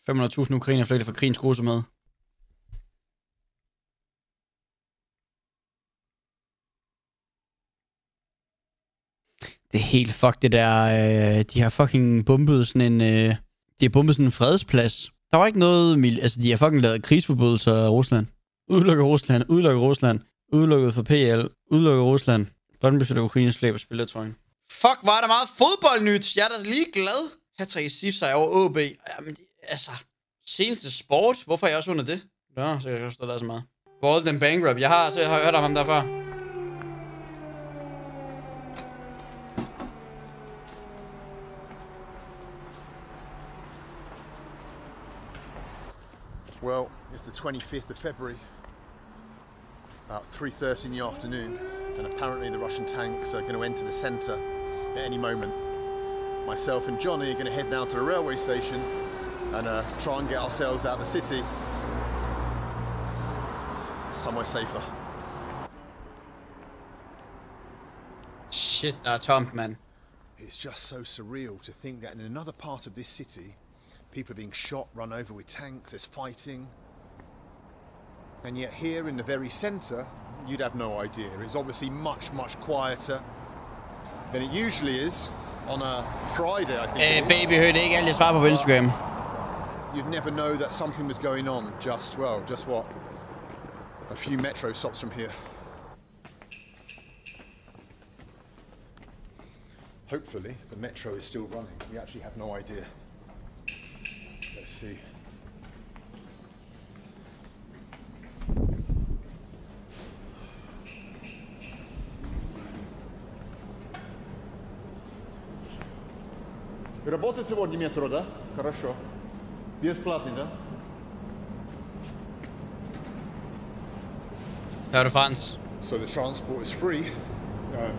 500.000 ukrainer flygtet fra krigens grusomhed. Det er helt fuck det der. De har fucking bombet sådan en... de har bombet sådan en fredsplads. Der var ikke noget... Altså, de har fucking lavet krigsforbrydelser af Rusland. Udelukket Rusland. Udelukket Rusland. Udelukket for PL. Udelukket Rusland. Brøndby sætter Ukraines flag på spillertrøjen. Fuck, var der meget fodboldnyt. Jeg er da lige glad. Hat-trick i SIF-sejr over AB. Jamen, altså... Seneste sport. Hvorfor er jeg også under det? Ja, så kan jeg også der så meget. Bald and Bankrupt. Jeg har hørt om ham derfra. Well, it's the 25th of February, about 3:30 in the afternoon, and apparently the Russian tanks are going to enter the centre at any moment. Myself and Johnny are going to head now to the railway station and try and get ourselves out of the city somewhere safer. Shit, der er tomt, man. It's just so surreal to think that in another part of this city, people are being shot, run over with tanks, there's fighting. And yet here in the very centre, you'd have no idea. It's obviously much, much quieter than it usually is on a Friday, I think. Baby, hørte ikke alt, jeg svarer på Instagram. You'd never know that something was going on just what? A few metro stops from here. Hopefully, the metro is still running. We actually have no idea. Let's see. Работает сегодня метро, да? Хорошо. Бесплатный, да? Hør du, Frans? So the transport is free,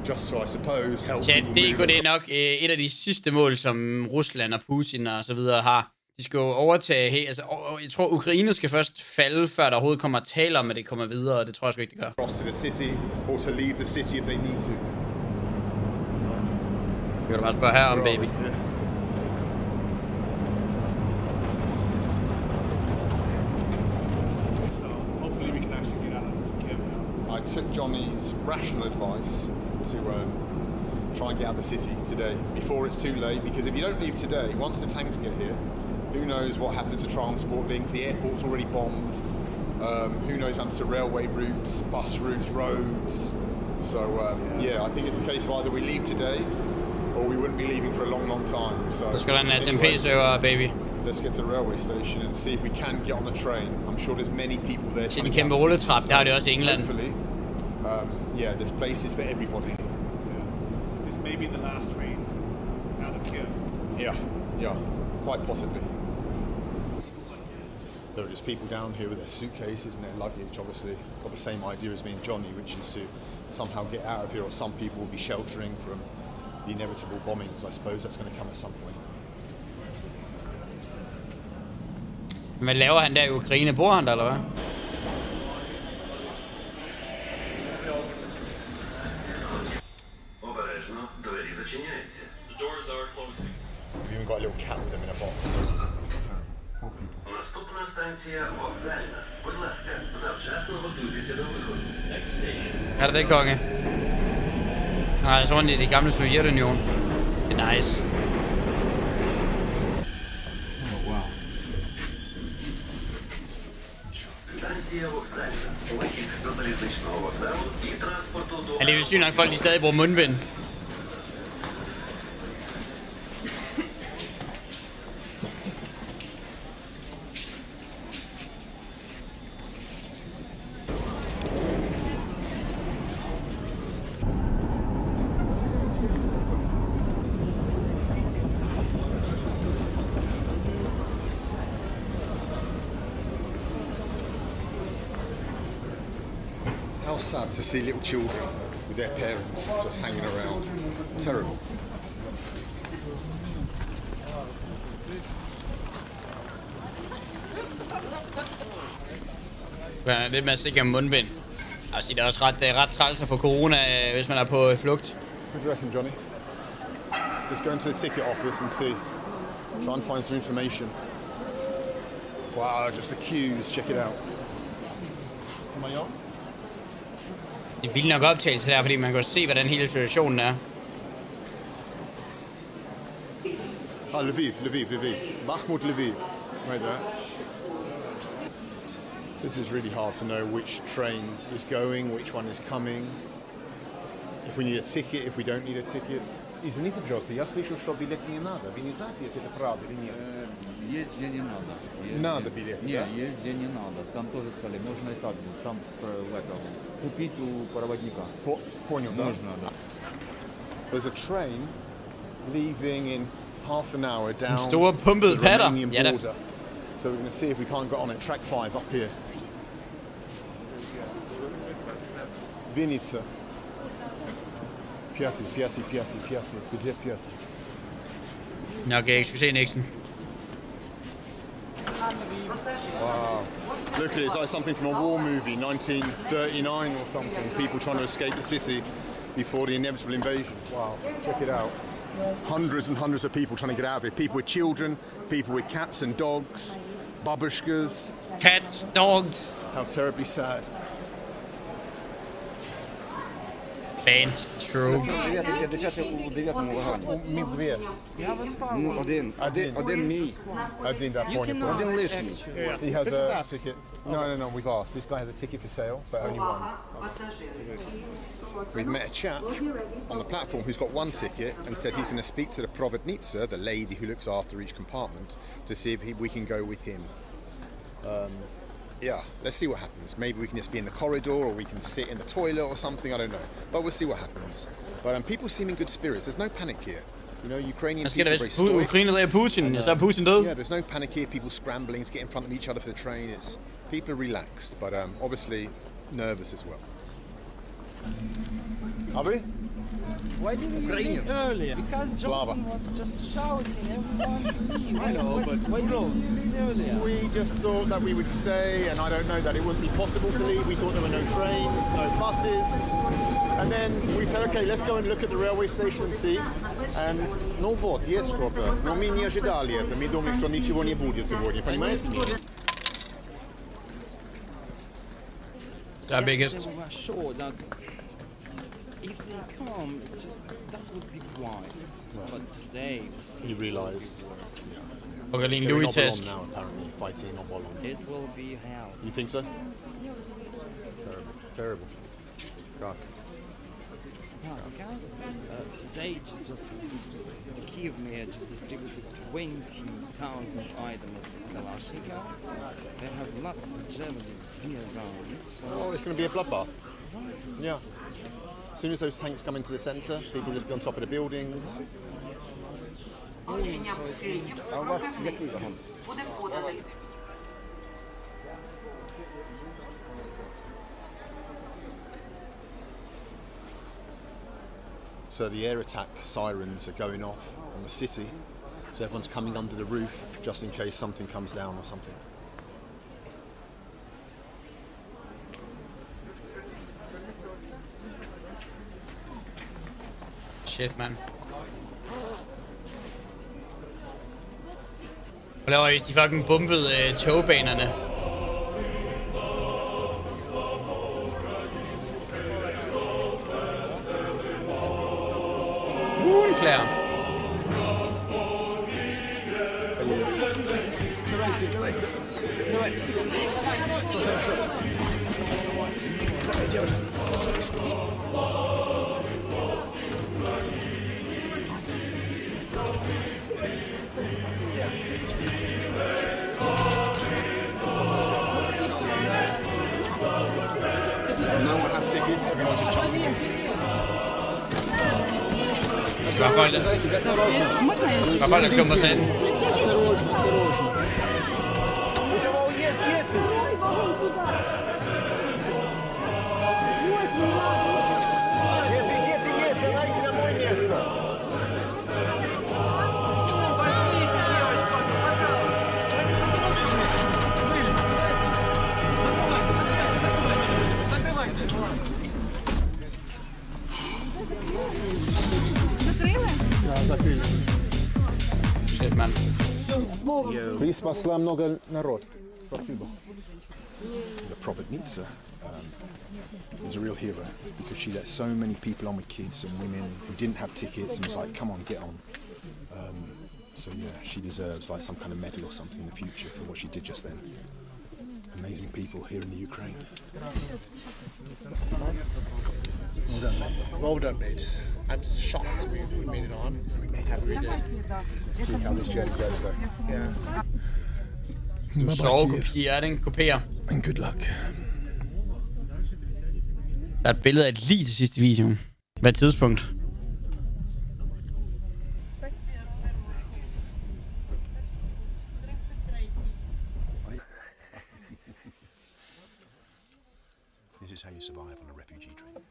just to, I suppose, help Tja, people det er nok et af de sidste mål, som Rusland og Putin og så videre har. De skal jo overtage... Altså, jeg tror, Ukraine skal først falde, før der overhovedet kommer at tale om, at det kommer videre, og det tror jeg sgu ikke, det gør. Cross to the city, or to leave the city if they need to. Jeg kan du bare spørge her om, baby. I took Johnny's rational advice to try and get out of the city today before it's too late, because if you don't leave today, once the tanks get here, who knows what happens to transport links. The airport's already bombed. Who knows what happens to railway routes, bus routes, roads. So yeah, I think it's a case of either we leave today or we wouldn't be leaving for a long, long time. So let's go down there, TMP-server, baby. Let's get to the railway station and see if we can get on the train. I'm sure there's many people there. Det er en kæmpe rulletrap, det har det også i England. Yeah, there's places for everybody. Yeah. This may be the last train out of Kiev. Yeah, quite possibly. There are just people down here with their suitcases and their luggage, obviously got the same idea as me and Johnny, which is to somehow get out of here, or some people will be sheltering from the inevitable bombings. I suppose that's going to come at some point. Hvad laver han der i Ukraine? Bor han der, eller hvad? We've even got a little cat with them in a box. Poor people. Наступна станція вокзальна. Будь ласка, завчасно готуйтеся до виходу. Er det konge? Nej, så rundt i det gamle Sovjetunionen. Det er nice. Oh, wow. Станція вокзальна. Вихід до залізничного вокзалу і транспорту до... Men det er jo sygt nok, folk de stadig bruger mundbind. How sad to see little children with their parents just hanging around. Terrible. Ja, det med at sikre mundbind. Altså, det er også ret træls at få corona, hvis man er på flugt. What do you reckon, Johnny? Just go into the ticket office and see. Try and find some information. Wow, just the queues. Check it out. Det er vildt nok optagelse der, fordi man kan se, hvordan hele situationen er. Lviv. Bakhmut, Lviv. Right there. This is really hard to know which train is going, which one is coming. If we need a ticket, if we don't need a ticket. Извините, пожалуйста, я слышу, что билеты не надо. Вы не знаете, если это правда или нет? Есть, где не надо. Надо билеты, Нет, да? есть, где не надо. Там тоже сказали, можно и так же. Там купить у проводника. Понял, да? Можно, да. There's a train leaving in half an hour down store pumpede to the patter. Romanian Ja da. border. So we're going to see if we can't get on it. Track 5 up here. Vinica. Piatti. Где Piatti? Nok ikke. Skal vi se Nixon. Wow. Look at it. It's like something from a war movie, 1939 or something. People trying to escape the city before the inevitable invasion. Wow. Check it out. Hundreds and hundreds of people trying to get out of it. People with children, people with cats and dogs, babushkas. Cats, dogs. How terribly sad. Bands, true. Медведь. Один мій. Один, that point. Один лишній. He has a ticket. No, we've asked. This guy has a ticket for sale, but only one. We've met a chap on the platform who's got one ticket and said he's going to speak to the provodnitsa, the lady who looks after each compartment, to see if we can go with him. Yeah, let's see what happens. Maybe we can just be in the corridor or we can sit in the toilet or something, I don't know. But we'll see what happens. But people seem in good spirits. There's no panic here. You know, Ukrainian people are very stoic. Ukraine redder Putin, så er Putin død. Yeah, there's no panic here. People scrambling to get in front of each other for the train. People are relaxed, but obviously nervous as well. Are we? Why didn't you leave earlier? Because Johnson was just shouting everyone to leave. I know, but why didn't you leave earlier? We just thought that we would stay, and I don't know, that it wouldn't be possible to leave. We thought there were no trains, no buses. And then we said, okay, let's go and look at the railway station and see. And no вот, есть что-то. Но мы не ожидали это. Мы думали, что ничего не будет сегодня. Понимаете меня? Der er biggest. Yesterday we were sure that if they come, just that would be quiet. But today He realised. Okay, lige en They're in Louis-task. Obolon now, apparently, fighting in Obolon. it will be hell. You think so? Terrible. God. Yeah, because today just the Kiev mayor just distributed 20,000 items of Kalashnikov. They have lots of javelins here around. So Oh, it's going to be a bloodbath. Yeah. As soon as those tanks come into the centre, people will just be on top of the buildings. А у вас який вагон? So the air attack sirens are going off on the city. So everyone's coming under the roof just in case something comes down or something. Shit, mand. Hvad laver I, hvis de fucking bombede togbanerne? Klar. No one has tickets, everyone's just jumping in. Hvad folk der kommer til? У кого есть дети? Если дети есть, давайте на мое место. Shit, mand. Ви спасла много народ. The Providnica is a real hero because she let so many people on with kids and women who didn't have tickets and was like, come on, get on. So yeah, she deserves like some kind of medal or something in the future for what she did just then. Amazing people here in the Ukraine. Well done, mate. Well done, mate. I'm shocked we made it on. We made it. We did. Let's see how this journey goes though. Yeah. Du sovekopierer den, kopierer. And good luck. Der er et billede af et lig til sidste video. Hvad tidspunkt? This is how you survive on a refugee train.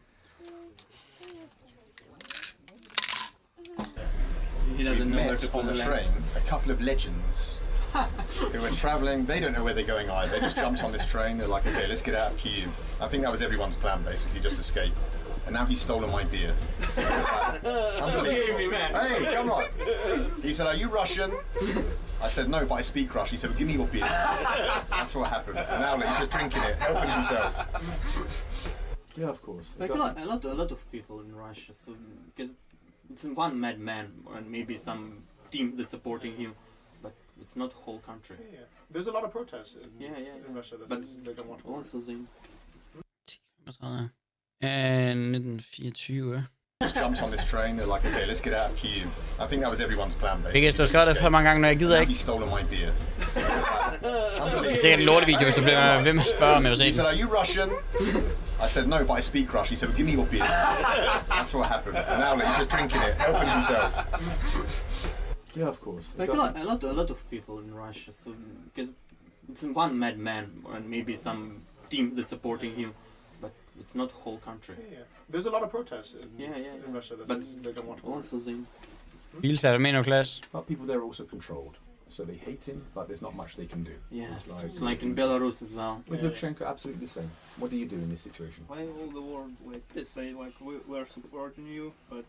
We met on the train a couple of legends who were travelling. They don't know where they're going either. They just jumped on this train. They're like, okay, let's get out of Kyiv. I think that was everyone's plan, basically, just escape. And now he's stolen my beer. Hey, come on. He said, are you Russian? I said, no, but I speak Russian. He said, well, give me your beer. That's what happened. And now he's just drinking it, helping himself. Yeah, of course. Like a lot of people in Russia, so because it's one madman and maybe some team that's supporting him, but it's not whole country. Yeah. There's a lot of protests in Russia that but says they don't want to. Also the 1924. Just jumped on this train. They're like, okay, let's get out of Kyiv. I think that was everyone's plan, basically. Ikke, du har skrevet det så mange gange, når jeg gider ikke. He stolen my beer. Det er sikkert en lortevideo, hvis du bliver ved med at spørge, om jeg vil se He den. said, are you Russian? I said, no, but I speak Russian. He said, well, give me your beer. That's what happened. And now he's just drinking it, helping himself. Yeah, of course. like a lot of people in Russia, so because it's one madman and maybe some team that's supporting him, but it's not whole country. Yeah. There's a lot of protests in Russia that but says they don't want to. also the Bilsat, mener du, Klaas? But people there are also controlled. So they hate him, but there's not much they can do. yes, it's like in Belarus as well. With Lukashenko, absolutely the same. What do you do in this situation? Why all the world like say like we're supporting you, but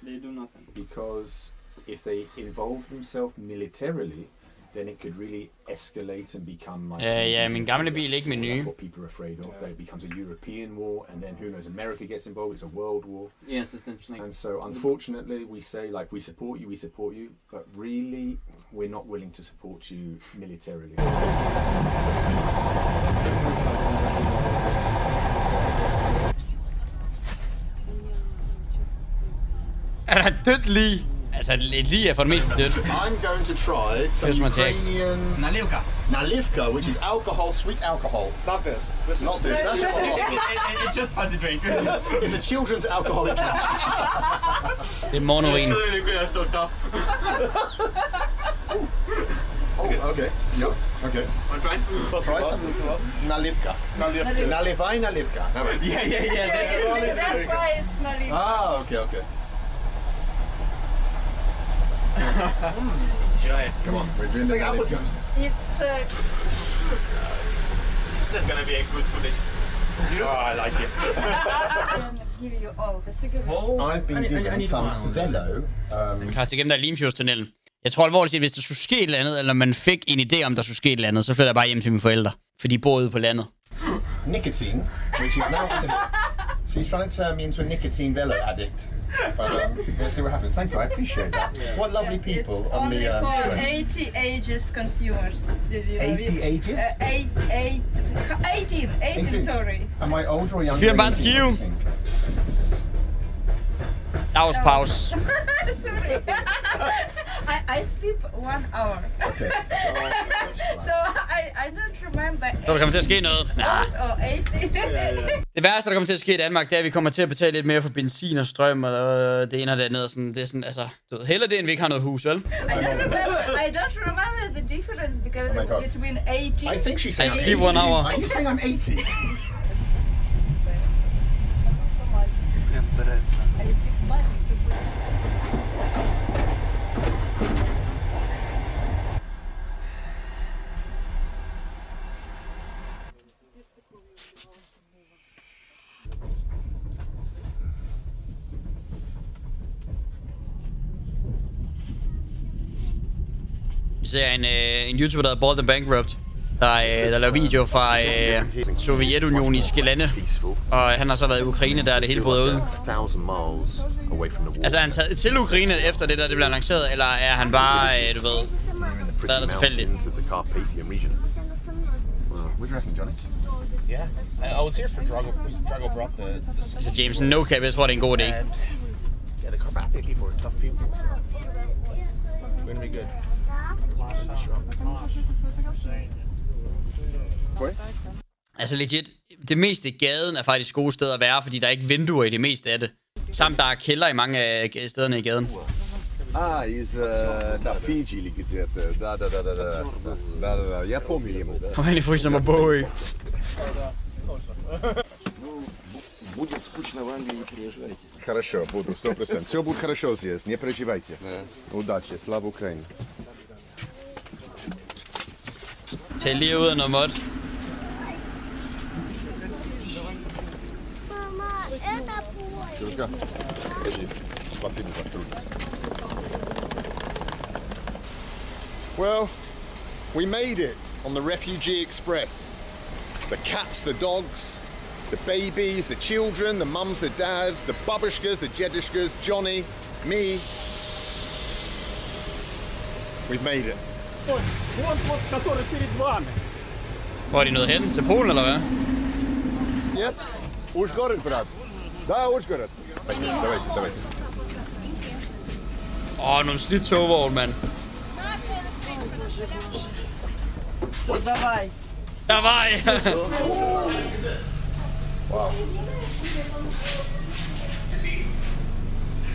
they do nothing? Because if they involve themselves militarily, then it could really escalate and become like... Ja, min gamle bil, ikke min nye. That's what people are afraid of. That it becomes a European war, and then who knows, America gets involved, it's a world war. Yes, it's like... And so, unfortunately, we say, like, we support you, but really, we're not willing to support you militarily. Er der et dødt lig? Altså, et lig er for det meste dødt. I'm going to try some Ukrainian nalivka, which is alcohol, sweet alcohol. Not this. This is Not this. That's just for hospital. It's just fuzzy drink. It's a children's alcoholic drink. Det er monorin. We are so tough. Oh, okay. Yeah. Okay. Want to try? Try some nalivka. Nalivai nalivka. Yeah. That's why it's nalivka. Ah, okay. Enjoy it. Come on, we're doing the apple juice. It's That's gonna be a good footage. Oh, I like it. give you all the cigarettes. I've been given some Velo. Klar til gennem der Limfjordstunnelen. Jeg tror alvorligt set, hvis der skulle ske et eller andet, eller man fik en idé om, der skulle ske et eller andet, så flytter jeg bare hjem til mine forældre. For de bor ude på landet. Nicotine, which is now... She's trying to turn me into a nicotine Velo addict. But let's see what happens. Thank you, I appreciate that. What lovely people It's on the... only for train. 80 ages consumers. Did you know? 80 ages? 18, sorry. Am I older or younger? Fyr bare en than you skive. think? Dagspause. Sorry. I sleep 1 hour. Okay. So I don't remember. Så der kommer til at ske noget. Or 80. Det værste, der kommer til at ske i Danmark, det er, at vi kommer til at betale lidt mere for benzin og strøm og det ene og det andet. Og sådan, det er sådan, altså, du ved, heller det, end vi ikke har noget hus, vel? I don't remember the difference because Oh my God. between 80. I think she's saying I I'm sleep 80. 1 hour. Are you saying I'm 80? Vi ser en YouTuber, der hedder Bald and Bankrupt. der laver video fra sovjetunioniske lande. Og han har så været i Ukraine, der det hele brød ud. Altså er han taget til Ukraine efter det der, det blev annonceret, eller er han bare, du ved, været der tilfældigt? Yeah, I was here for Drago brought the Altså James, no cap, jeg tror det er en god idé. yeah, the Carpathian people are tough people, so we're gonna be good. Altså legit, det meste i gaden er faktisk gode steder at være, fordi der er ikke vinduer i det meste af det. Samt der er kælder i mange af stederne i gaden. Da Fiji li где-то. Да. Я помню ему. Han er fuldstændig med bog. Будет скучно в Англии, не переезжайте. Хорошо, буду, 100%. Все будет хорошо здесь, не переживайте. Удачи, слава Украине. Tag lige ud af noget mod. Девушка, держись. Спасибо за трудность. Well, we made it on the Refugee Express. The cats, the dogs, the babies, the children, the mums, the dads, the babushkas, the jedushkas, Johnny, me. We've made it. Hvor er de nået hen? Til Polen, eller hvad? Yep. Ужгород, брат. Да, Ужгород. Давайте. Nogle slidt togvogn, mand. Давай. Wow.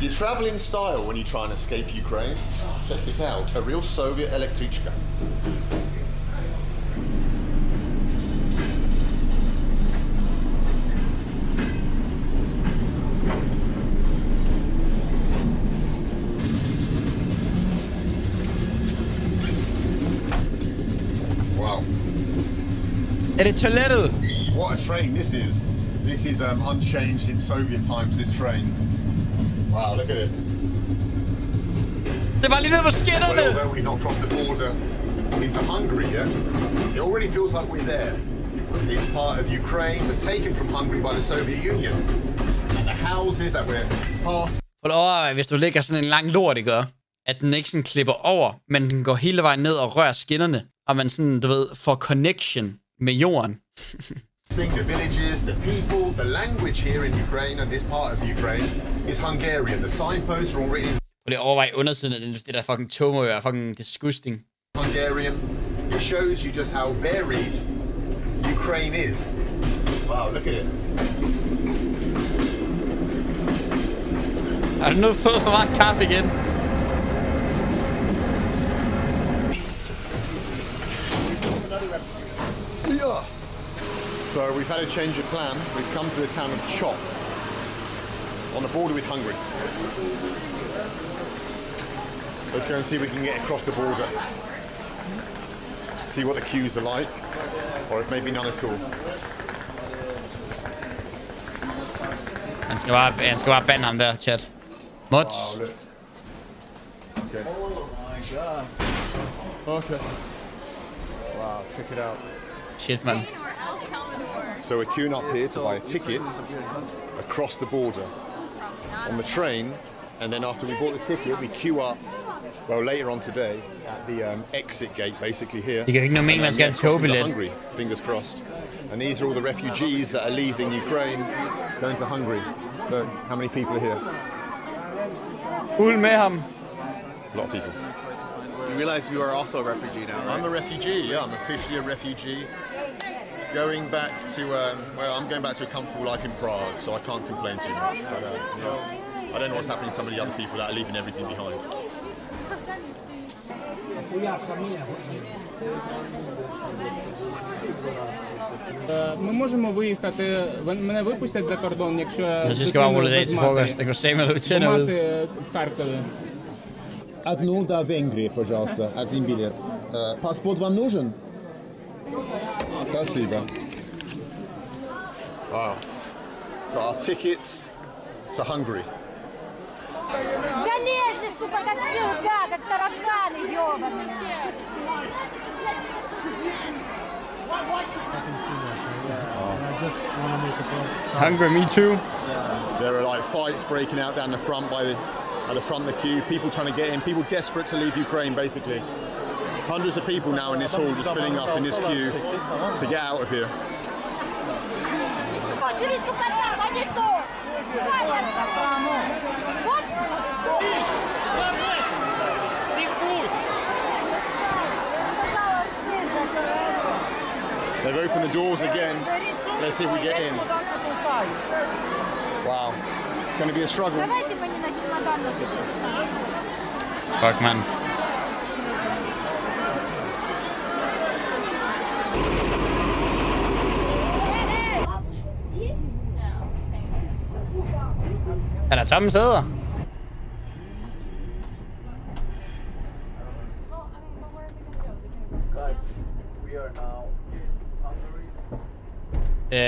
You travel in style when you try and escape Ukraine. Check this out, a real Soviet electrichka. Wow. Er det toilettet? What a train this is. This is unchanged since Soviet times, this train. Wow, look at it. Det var lige nede på skinnerne! Well, although we've not crossed the border into Hungary yet, it already feels like we're there. This part of Ukraine was taken from Hungary by the Soviet Union. And the houses that we're past... Hvis du lægger sådan en lang lort, det gør, at den ikke sådan klipper over, men den går hele vejen ned og rører skinnerne, og man sådan, du ved, får connection med jorden. The villages, the people, the language here in Ukraine and this part of Ukraine is Hungarian. The signposts are all written. Og det overvej undersiden af det der fucking togmø er fucking disgusting. Hungarian. It shows you just how varied Ukraine is. Wow, look at it. Har du nu fået for meget kaffe igen? Yeah. So we've had a change of plan. We've come to the town of Chop on the border with Hungary. Let's go and see if we can get across the border. See what the queues are like, or if maybe none at all. Han skal bare bande ham der, chat. Mods. Wow, look. Okay. Oh my god. Okay. Wow, check it out. Shit, man. So we're queuing up here to buy a ticket across the border on the train, and then after we bought the ticket, we queue up, well, later on today, at the exit gate, basically here. Det kan ikke noget mening, man skal have en togbillet. Hungary, fingers crossed. And these are all the refugees that are leaving Ukraine, going to Hungary. Look, how many people are here? Uld med ham. A lot of people. You realize you are also a refugee now, right? I'm a refugee, yeah, I'm officially a refugee. Going back to, well, I'm going back to a comfortable life in Prague, so I can't complain too much. But, yeah, I don't know what's happening to some of the other people that are leaving everything behind. Ми можемо виїхати, мене випустять за кордон, якщо я дитину без мати в Харкові. Одну до Венгрии, пожалуйста, один билет. Паспорт вам нужен? Спасибо. Wow. Got our ticket to Hungary. Залезли, сука, как всегда, как тараканы ёбаные. Hungry, me too. There are like fights breaking out down the front at the front of the queue. People trying to get in. People desperate to leave Ukraine, basically. Hundreds of people now in this hall just filling up in this queue to get out of here. They've opened the doors again. Let's see if we get in. Wow. It's going to be a struggle. Fuck, man. Er der tomme sæder?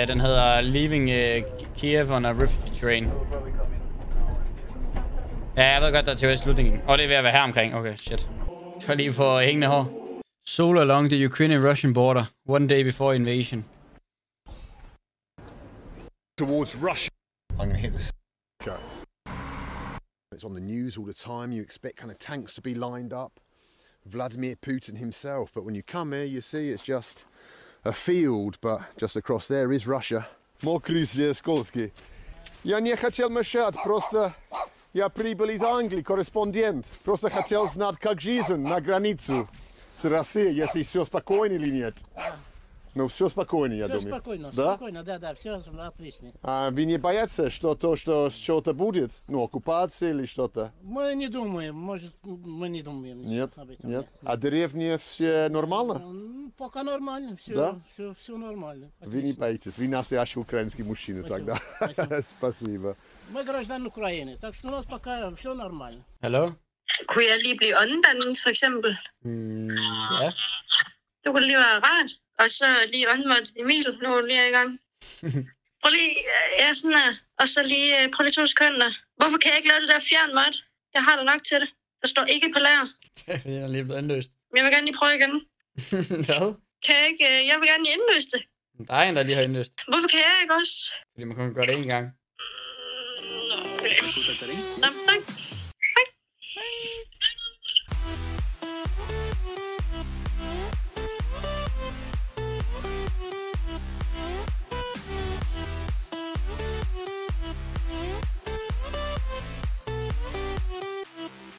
Den hedder Leaving Kiev on a Refugee Train. Ja, jeg ved godt, der er til slutningen. Og det er ved at være her omkring. Okay, shit. For lige på hængende hår. Soul along the Ukrainian-Russian border. One day before invasion. Towards Russia. I'm going to hit this. It's on the news all the time. You expect kind of tanks to be lined up. Vladimir Putin himself. But when you come here, you see it's just a field. But just across there is Russia. Мокрый скользкий. Я не хотел мешать, просто я прибыл из Англии, корреспондент. Просто хотел знать, как жизнь на границу с Россией, если все спокойно или нет. Ну, все спокойно, я думаю. Все спокойно, да? Спокойно, да, все отлично. А вы не боятся, что что-то будет? Ну, оккупация или что-то? Мы не думаем, может, мы не думаем. Нет, об этом, нет. А деревня все нормально? Пока нормально, все, да? все нормально. Вы не боитесь, вы настоящий украинский мужчина тогда. Спасибо. Мы граждан Украины, так что у нас пока все нормально. Hallo? Kunne jeg lige blive åndedannet, for eksempel? Ja. Det kunne lige være rart. Og så lige åndmåtte Emil, nu er lige i gang. Prøv lige, sådan her. Og så lige, prøv lige 2 sekunder. Hvorfor kan jeg ikke lave det der fjernmåt? Jeg har det nok til det. Der står ikke på lager. Det er fordi, jeg er lige blevet indløst. Men jeg vil gerne lige prøve igen. Hvad? Kan jeg ikke? Jeg vil gerne lige indløse det. Der er en, der lige har indløst. Hvorfor kan jeg ikke også? Fordi man kun gøre det én gang. Nå, tak.